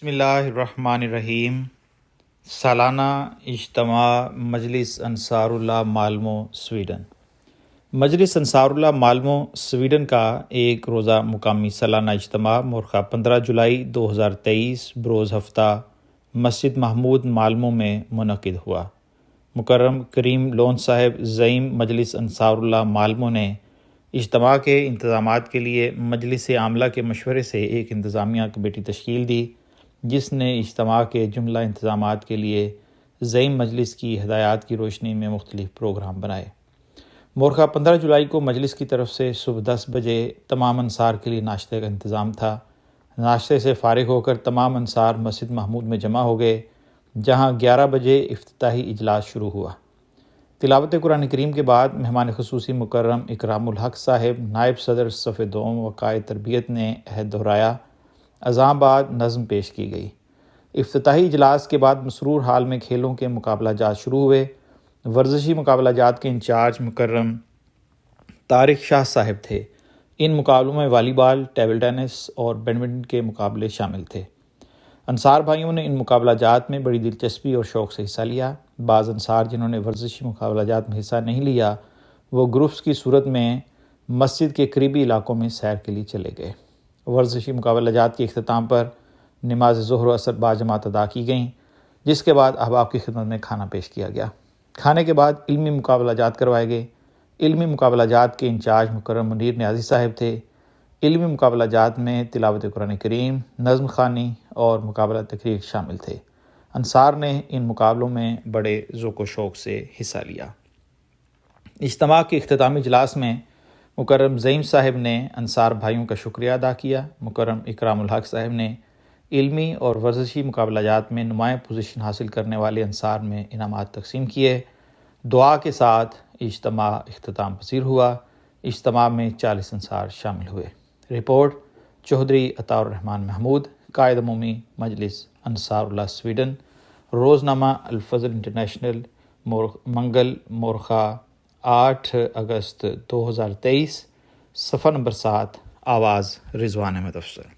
بسم اللہ الرحمن الرحیم۔ سالانہ اجتماع مجلس انصار اللہ مالمو سویڈن۔ مجلس انصار اللہ مالمو سویڈن کا ایک روزہ مقامی سالانہ اجتماع مورخہ 15 جولائی 2023 بروز ہفتہ مسجد محمود مالمو میں منعقد ہوا۔ مکرم کریم لون صاحب زعیم مجلس انصار اللہ مالمو نے اجتماع کے انتظامات کے لیے مجلس عاملہ کے مشورے سے ایک انتظامیہ کمیٹی تشکیل دی، جس نے اجتماع کے جملہ انتظامات کے لیے زعیم مجلس کی ہدایات کی روشنی میں مختلف پروگرام بنائے۔ مورخہ 15 جولائی کو مجلس کی طرف سے صبح 10 بجے تمام انصار کے لیے ناشتے کا انتظام تھا۔ ناشتے سے فارغ ہو کر تمام انصار مسجد محمود میں جمع ہو گئے، جہاں 11 بجے افتتاحی اجلاس شروع ہوا۔ تلاوت قرآن کریم کے بعد مہمان خصوصی مکرم اکرام الحق صاحب نائب صدر صف دوم و قائد تربیت نے عہد دہرایا۔ اذان بعد نظم پیش کی گئی۔ افتتاحی اجلاس کے بعد مسرور حال میں کھیلوں کے مقابلہ جات شروع ہوئے۔ ورزشی مقابلہ جات کے انچارج مکرم طارق شاہ صاحب تھے۔ ان مقابلوں میں والی بال، ٹیبل ٹینس اور بیڈمنٹن کے مقابلے شامل تھے۔ انصار بھائیوں نے ان مقابلہ جات میں بڑی دلچسپی اور شوق سے حصہ لیا۔ بعض انصار جنہوں نے ورزشی مقابلہ جات میں حصہ نہیں لیا، وہ گروپس کی صورت میں مسجد کے قریبی علاقوں میں سیر کے لیے چلے گئے۔ ورزشی مقابلہ جات کے اختتام پر نماز ظہر و عصر باجماعت ادا کی گئیں، جس کے بعد احباب کی خدمت میں کھانا پیش کیا گیا۔ کھانے کے بعد علمی مقابلہ جات کروائے گئے۔ علمی مقابلہ جات کے انچارج مکرم منیر نیازی صاحب تھے۔ علمی مقابلہ جات میں تلاوت قرآن کریم، نظم خوانی اور مقابلہ تقریر شامل تھے۔ انصار نے ان مقابلوں میں بڑے ذوق و شوق سے حصہ لیا۔ اجتماع کے اختتامی اجلاس میں مکرم زعیم صاحب نے انصار بھائیوں کا شکریہ ادا کیا۔ مکرم اکرام الحق صاحب نے علمی اور ورزشی مقابلہ جات میں نمایاں پوزیشن حاصل کرنے والے انصار میں انعامات تقسیم کیے۔ دعا کے ساتھ اجتماع اختتام پذیر ہوا۔ اجتماع میں 40 انصار شامل ہوئے۔ رپورٹ چودھری عطاء الرحمن محمود، قائد عمومی مجلس انصار اللہ سویڈن۔ روزنامہ الفضل انٹرنیشنل، منگل مورخہ 8 اگست 2023، صفحہ نمبر 7۔ آواز رضوان احمد افسر۔